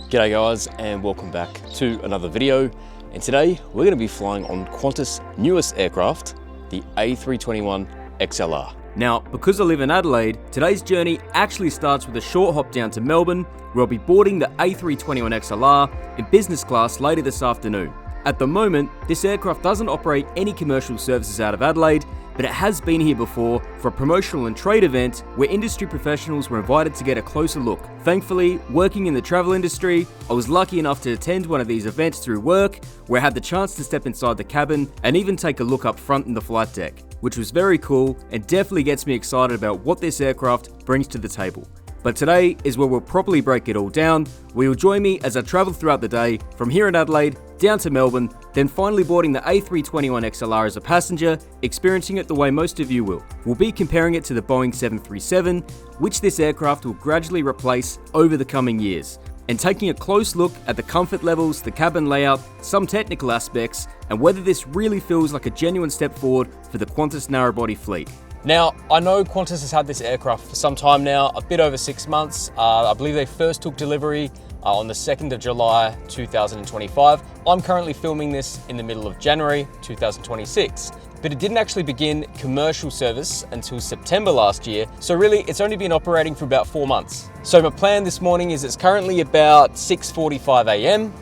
G'day guys, and welcome back to another video. And today we're going to be flying on Qantas' newest aircraft, the A321XLR. Now, because I live in Adelaide, today's journey actually starts with a short hop down to Melbourne, where I'll be boarding the A321XLR in business class later this afternoon. At the moment, this aircraft doesn't operate any commercial services out of Adelaide, but it has been here before for a promotional and trade event where industry professionals were invited to get a closer look. Thankfully, working in the travel industry, I was lucky enough to attend one of these events through work, where I had the chance to step inside the cabin and even take a look up front in the flight deck, which was very cool and definitely gets me excited about what this aircraft brings to the table. But today is where we'll properly break it all down, where you'll join me as I travel throughout the day from here in Adelaide down to Melbourne, then finally boarding the A321XLR as a passenger, experiencing it the way most of you will. We'll be comparing it to the Boeing 737, which this aircraft will gradually replace over the coming years, and taking a close look at the comfort levels, the cabin layout, some technical aspects, and whether this really feels like a genuine step forward for the Qantas narrowbody fleet. Now, I know Qantas has had this aircraft for some time now, a bit over 6 months. I believe they first took delivery on the 2nd of July 2025. I'm currently filming this in the middle of January 2026, but it didn't actually begin commercial service until September last year. So really, it's only been operating for about 4 months. So my plan this morning is it's currently about 6:45 a.m.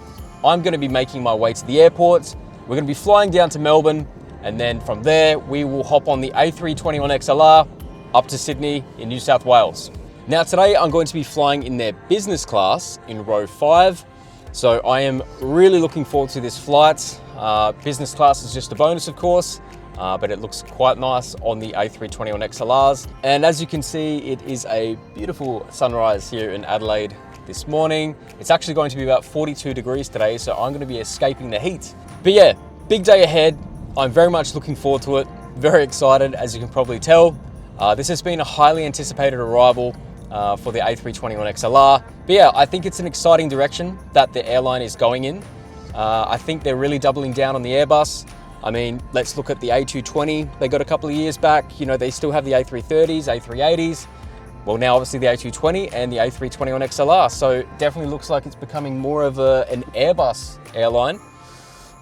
I'm going to be making my way to the airport. We're going to be flying down to Melbourne, and then from there, we will hop on the A321XLR up to Sydney in New South Wales. Now today, I'm going to be flying in their business class in row 5. So I am really looking forward to this flight. Business class is just a bonus, of course, but it looks quite nice on the A321XLRs. And as you can see, it is a beautiful sunrise here in Adelaide this morning. It's actually going to be about 42 degrees today, so I'm going to be escaping the heat. But yeah, big day ahead. I'm very much looking forward to it. Very excited, as you can probably tell. This has been a highly anticipated arrival for the A321XLR. But yeah, I think it's an exciting direction that the airline is going in. I think they're really doubling down on the Airbus. I mean, let's look at the A220 they got a couple of years back. You know, they still have the A330s, A380s. Well, now obviously the A220 and the A321XLR. So definitely looks like it's becoming more of an Airbus airline.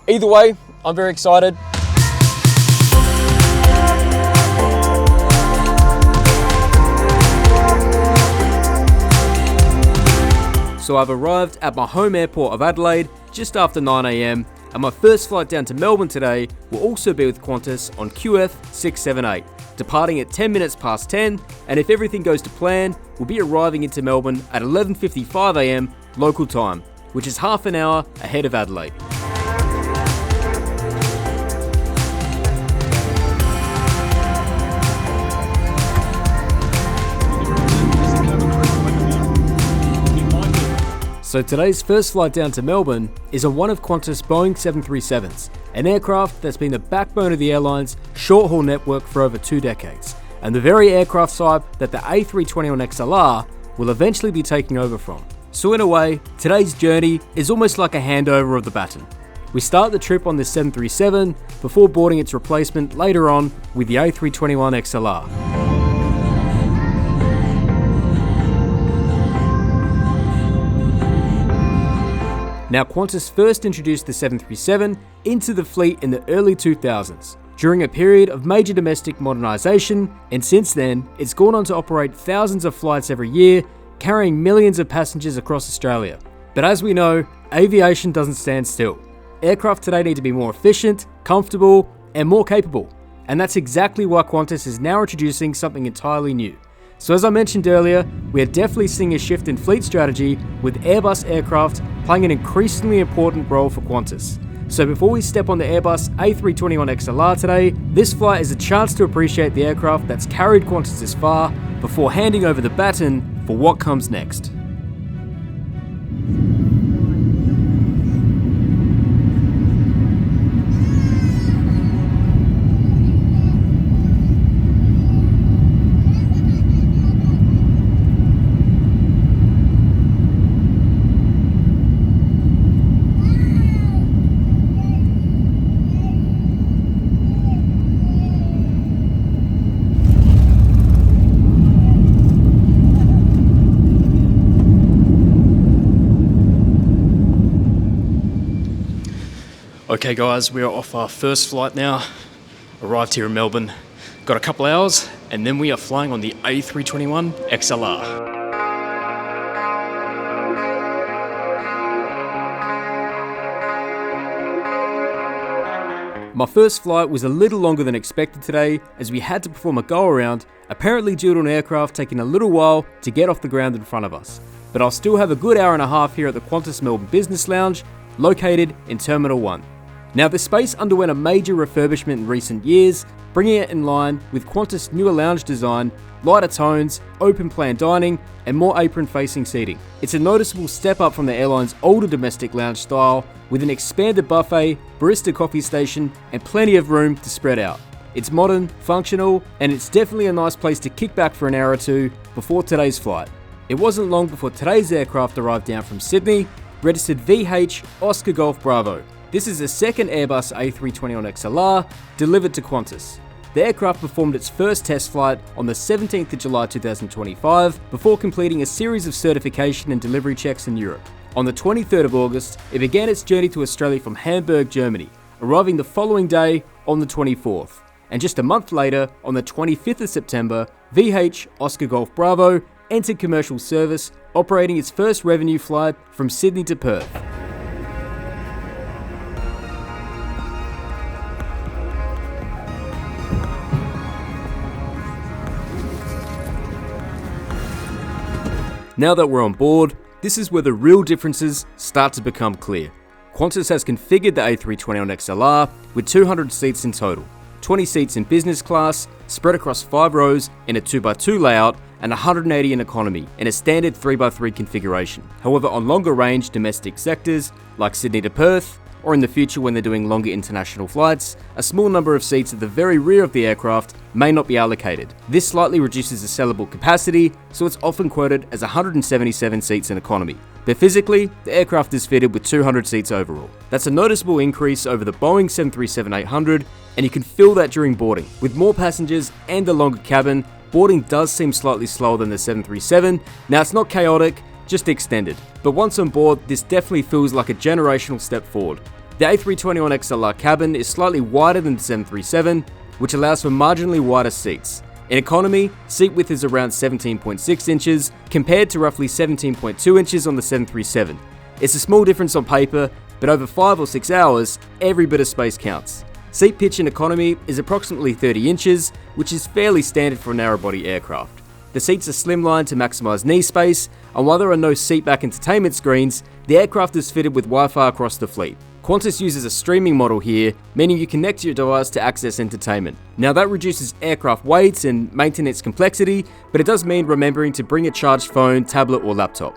Either way, I'm very excited. So I've arrived at my home airport of Adelaide just after 9 a.m, and my first flight down to Melbourne today will also be with Qantas on QF678, departing at 10 minutes past 10, and if everything goes to plan, we'll be arriving into Melbourne at 11:55 a.m. local time, which is half an hour ahead of Adelaide. So today's first flight down to Melbourne is on one of Qantas' Boeing 737s, an aircraft that's been the backbone of the airline's short-haul network for over 2 decades, and the very aircraft type that the A321XLR will eventually be taking over from. So in a way, today's journey is almost like a handover of the baton. We start the trip on this 737 before boarding its replacement later on with the A321XLR. Now, Qantas first introduced the 737 into the fleet in the early 2000s, during a period of major domestic modernisation, and since then, it's gone on to operate thousands of flights every year, carrying millions of passengers across Australia. But as we know, aviation doesn't stand still. Aircraft today need to be more efficient, comfortable, and more capable. And that's exactly why Qantas is now introducing something entirely new. So as I mentioned earlier, we are definitely seeing a shift in fleet strategy, with Airbus aircraft playing an increasingly important role for Qantas. So before we step on the Airbus A321XLR today, this flight is a chance to appreciate the aircraft that's carried Qantas this far, before handing over the baton for what comes next. Okay guys, we are off our first flight now. Arrived here in Melbourne, got a couple hours, and then we are flying on the A321XLR. My first flight was a little longer than expected today, as we had to perform a go-around, apparently due to an aircraft taking a little while to get off the ground in front of us. But I'll still have a good hour and a half here at the Qantas Melbourne Business Lounge, located in Terminal 1. Now, the space underwent a major refurbishment in recent years, bringing it in line with Qantas' newer lounge design, lighter tones, open plan dining, and more apron-facing seating. It's a noticeable step up from the airline's older domestic lounge style, with an expanded buffet, barista coffee station, and plenty of room to spread out. It's modern, functional, and it's definitely a nice place to kick back for an hour or two before today's flight. It wasn't long before today's aircraft arrived down from Sydney, registered VH Oscar Golf Bravo. This is the second Airbus A321XLR delivered to Qantas. The aircraft performed its first test flight on the 17th of July 2025 before completing a series of certification and delivery checks in Europe. On the 23rd of August, it began its journey to Australia from Hamburg, Germany, arriving the following day on the 24th. And just a month later, on the 25th of September, VH Oscar Golf Bravo entered commercial service, operating its first revenue flight from Sydney to Perth. Now that we're on board, this is where the real differences start to become clear. Qantas has configured the A321XLR with 200 seats in total, 20 seats in business class, spread across 5 rows in a 2x2 layout, and 180 in economy in a standard 3x3 configuration. However, on longer range domestic sectors, like Sydney to Perth, or in the future when they're doing longer international flights, a small number of seats at the very rear of the aircraft may not be allocated. This slightly reduces the sellable capacity, so it's often quoted as 177 seats in economy. But physically, the aircraft is fitted with 200 seats overall. That's a noticeable increase over the Boeing 737-800, and you can feel that during boarding. With more passengers and a longer cabin, boarding does seem slightly slower than the 737. Now, it's not chaotic, just extended. But once on board, this definitely feels like a generational step forward. The A321XLR cabin is slightly wider than the 737, which allows for marginally wider seats. In economy, seat width is around 17.6 inches, compared to roughly 17.2 inches on the 737. It's a small difference on paper, but over 5 or 6 hours, every bit of space counts. Seat pitch in economy is approximately 30 inches, which is fairly standard for a narrow-body aircraft. The seats are slimlined to maximise knee space, and while there are no seat-back entertainment screens, the aircraft is fitted with Wi-Fi across the fleet. Qantas uses a streaming model here, meaning you connect your device to access entertainment. Now that reduces aircraft weights and maintenance complexity, but it does mean remembering to bring a charged phone, tablet or laptop.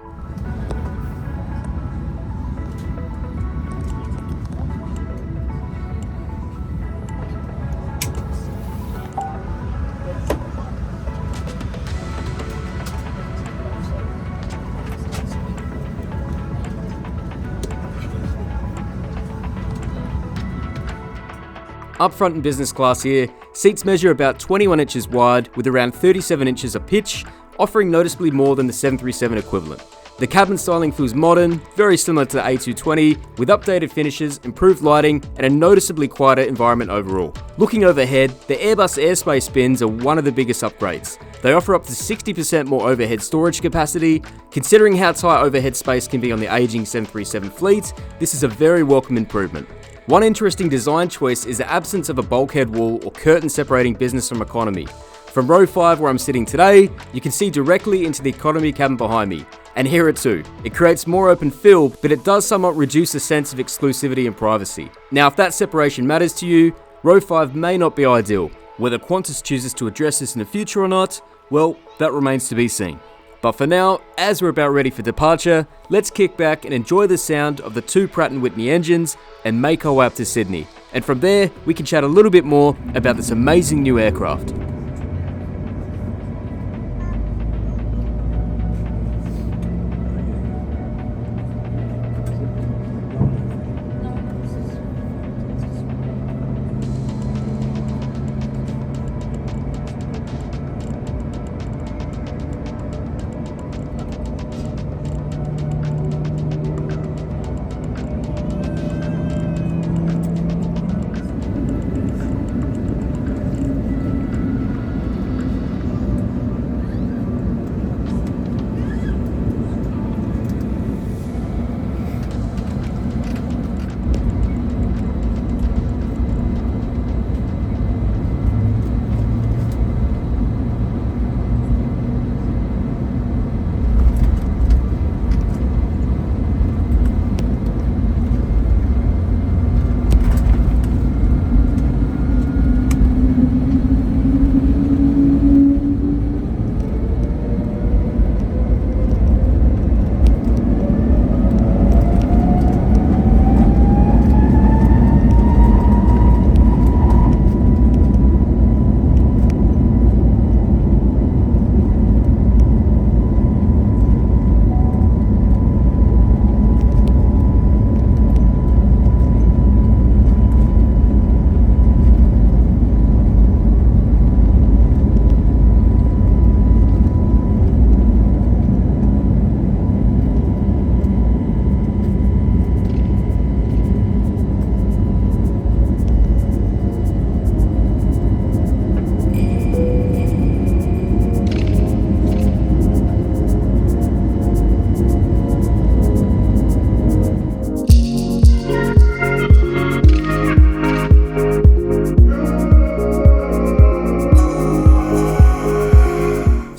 Up front in business class here, seats measure about 21 inches wide with around 37 inches of pitch, offering noticeably more than the 737 equivalent. The cabin styling feels modern, very similar to the A220, with updated finishes, improved lighting, and a noticeably quieter environment overall. Looking overhead, the Airbus airspace bins are one of the biggest upgrades. They offer up to 60% more overhead storage capacity. Considering how tight overhead space can be on the aging 737 fleet, this is a very welcome improvement. One interesting design choice is the absence of a bulkhead wall or curtain separating business from economy. From row 5 where I'm sitting today, you can see directly into the economy cabin behind me, and hear it too. It creates more open feel, but it does somewhat reduce a sense of exclusivity and privacy. Now, if that separation matters to you, row 5 may not be ideal. Whether Qantas chooses to address this in the future or not, well, that remains to be seen. But for now, as we're about ready for departure, let's kick back and enjoy the sound of the 2 Pratt & Whitney engines and make our way up to Sydney. And from there, we can chat a little bit more about this amazing new aircraft.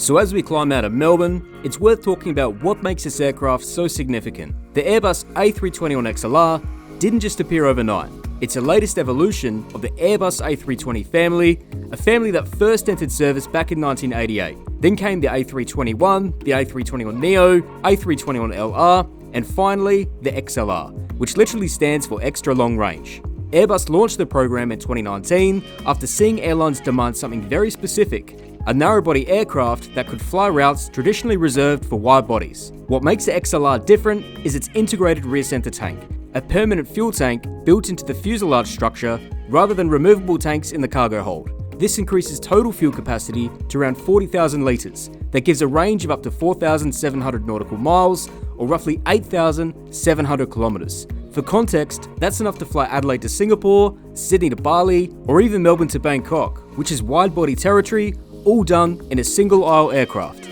So as we climb out of Melbourne, it's worth talking about what makes this aircraft so significant. The Airbus A321XLR didn't just appear overnight. It's the latest evolution of the Airbus A320 family, a family that first entered service back in 1988. Then came the A321, the A321neo, A321LR, and finally the XLR, which literally stands for extra long range. Airbus launched the program in 2019 after seeing airlines demand something very specific, a narrow-body aircraft that could fly routes traditionally reserved for wide bodies. What makes the XLR different is its integrated rear center tank, a permanent fuel tank built into the fuselage structure rather than removable tanks in the cargo hold. This increases total fuel capacity to around 40,000 litres. That gives a range of up to 4,700 nautical miles, or roughly 8,700 kilometres. For context, that's enough to fly Adelaide to Singapore, Sydney to Bali, or even Melbourne to Bangkok, which is wide-body territory, all done in a single-aisle aircraft.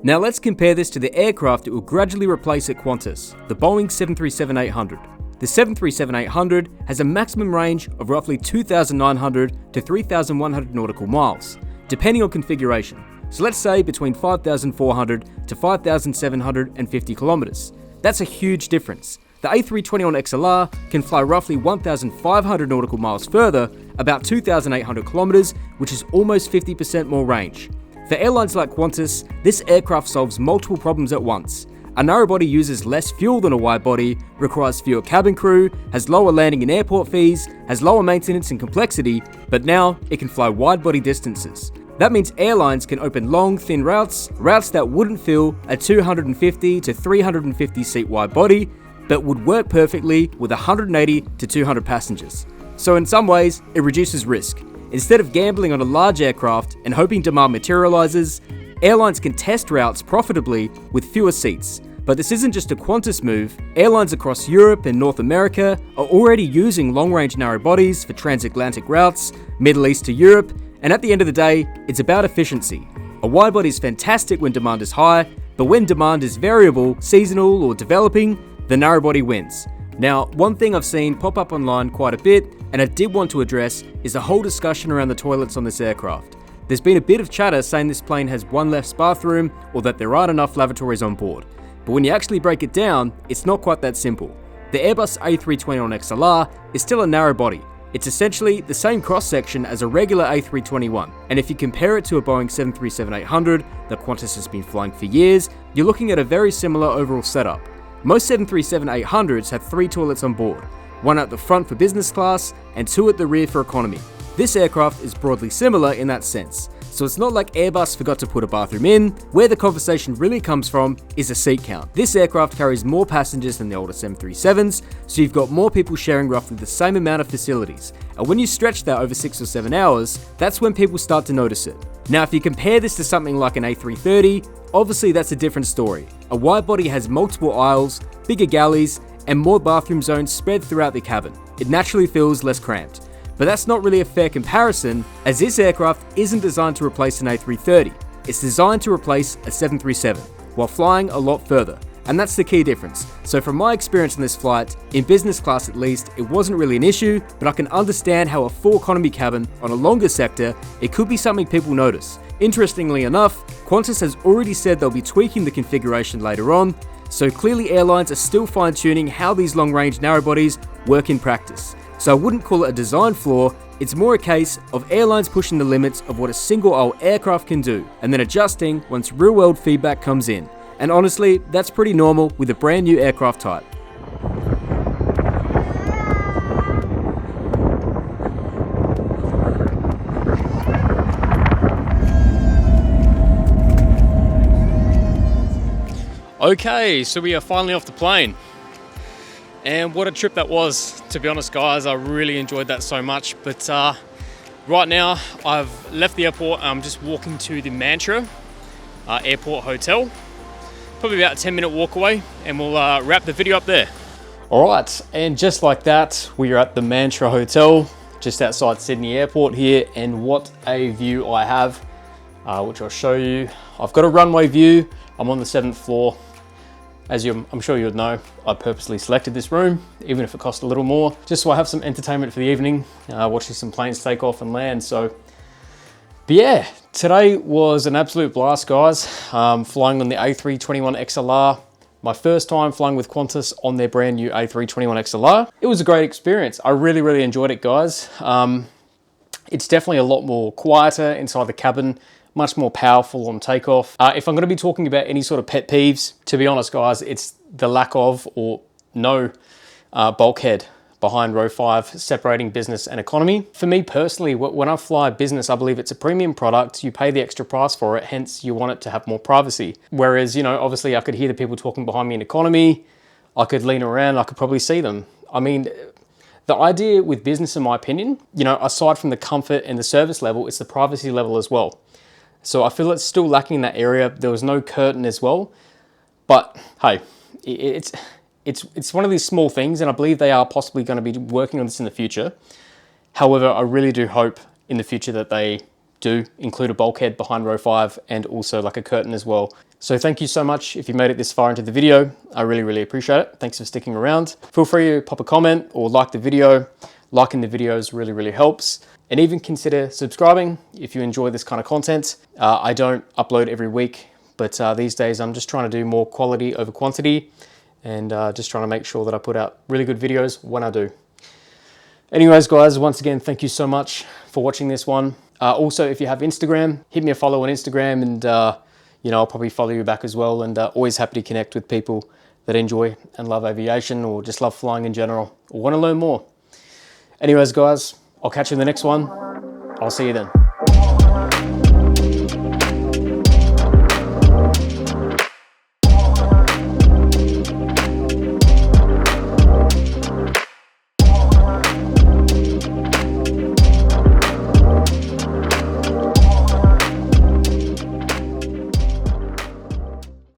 Now let's compare this to the aircraft it will gradually replace at Qantas, the Boeing 737-800. The 737-800 has a maximum range of roughly 2,900 to 3,100 nautical miles, depending on configuration. So let's say between 5,400 to 5,750 kilometers. That's a huge difference. The A321XLR can fly roughly 1,500 nautical miles further, about 2,800 kilometers, which is almost 50% more range. For airlines like Qantas, this aircraft solves multiple problems at once. A narrow-body uses less fuel than a wide-body, requires fewer cabin crew, has lower landing and airport fees, has lower maintenance and complexity, but now it can fly wide-body distances. That means airlines can open long, thin routes that wouldn't fill a 250 to 350 seat wide-body, but would work perfectly with 180 to 200 passengers. So in some ways, it reduces risk. Instead of gambling on a large aircraft and hoping demand materializes, airlines can test routes profitably with fewer seats. But this isn't just a Qantas move. Airlines across Europe and North America are already using long-range narrow bodies for transatlantic routes, Middle East to Europe, and at the end of the day, it's about efficiency. A wide body is fantastic when demand is high, but when demand is variable, seasonal, or developing, the narrow body wins. Now, one thing I've seen pop up online quite a bit, and I did want to address, is the whole discussion around the toilets on this aircraft. There's been a bit of chatter saying this plane has one less bathroom, or that there aren't enough lavatories on board. But when you actually break it down, it's not quite that simple. The Airbus A321XLR is still a narrow body. It's essentially the same cross-section as a regular A321, and if you compare it to a Boeing 737-800 that Qantas has been flying for years, you're looking at a very similar overall setup. Most 737-800s have 3 toilets on board, one at the front for business class and 2 at the rear for economy. This aircraft is broadly similar in that sense, so it's not like Airbus forgot to put a bathroom in. Where the conversation really comes from is a seat count. This aircraft carries more passengers than the older 737s, so you've got more people sharing roughly the same amount of facilities, and when you stretch that over 6 or 7 hours, that's when people start to notice it. Now if you compare this to something like an A330, obviously that's a different story. A wide body has multiple aisles, bigger galleys, and more bathroom zones spread throughout the cabin. It naturally feels less cramped. But that's not really a fair comparison, as this aircraft isn't designed to replace an A330. It's designed to replace a 737, while flying a lot further. And that's the key difference. So from my experience on this flight, in business class at least, it wasn't really an issue, but I can understand how a full economy cabin on a longer sector, it could be something people notice. Interestingly enough, Qantas has already said they'll be tweaking the configuration later on, so clearly airlines are still fine-tuning how these long-range narrow bodies work in practice. So I wouldn't call it a design flaw, it's more a case of airlines pushing the limits of what a single-aisle aircraft can do, and then adjusting once real-world feedback comes in. And honestly, that's pretty normal with a brand new aircraft type. Okay, so we are finally off the plane. And what a trip that was, to be honest guys. I really enjoyed that so much. But right now I've left the airport. I'm just walking to the Mantra Airport Hotel. Probably about a 10-minute walk away, and we'll wrap the video up there. All right, and just like that, we are at the Mantra Hotel, just outside Sydney Airport here, and what a view I have. which I'll show you. I've got a runway view. I'm on the 7th floor. As I'm sure you would know, I purposely selected this room, even if it cost a little more, just so I have some entertainment for the evening, watching some planes take off and land. So, but yeah, today was an absolute blast, guys. Flying on the A321XLR. My first time flying with Qantas on their brand new A321XLR. It was a great experience. I really, really enjoyed it, guys. It's definitely a lot more quieter inside the cabin, much more powerful on takeoff. If I'm going to be talking about any sort of pet peeves, to be honest, guys, it's the lack of or no bulkhead behind row 5 separating business and economy. For me personally, when I fly business, I believe it's a premium product. You pay the extra price for it, hence you want it to have more privacy. Whereas, you know, obviously I could hear the people talking behind me in economy. I could lean around, I could probably see them. I mean, the idea with business, in my opinion, you know, aside from the comfort and the service level, it's the privacy level as well. So I feel it's still lacking in that area. There was no curtain as well. But hey, it's one of these small things, and I believe they are possibly going to be working on this in the future. However, I really do hope in the future that they do include a bulkhead behind row 5 and also like a curtain as well. So thank you so much if you made it this far into the video. I really, really appreciate it. Thanks for sticking around. Feel free to pop a comment or like the video. Liking the videos really, really helps. And even consider subscribing if you enjoy this kind of content. I don't upload every week, but these days I'm just trying to do more quality over quantity and just trying to make sure that I put out really good videos when I do. Anyways, guys, once again, thank you so much for watching this one. Also, if you have Instagram, hit me a follow on Instagram and you know, I'll probably follow you back as well, and always happy to connect with people that enjoy and love aviation or just love flying in general or want to learn more. Anyways, guys, I'll catch you in the next one. I'll see you then.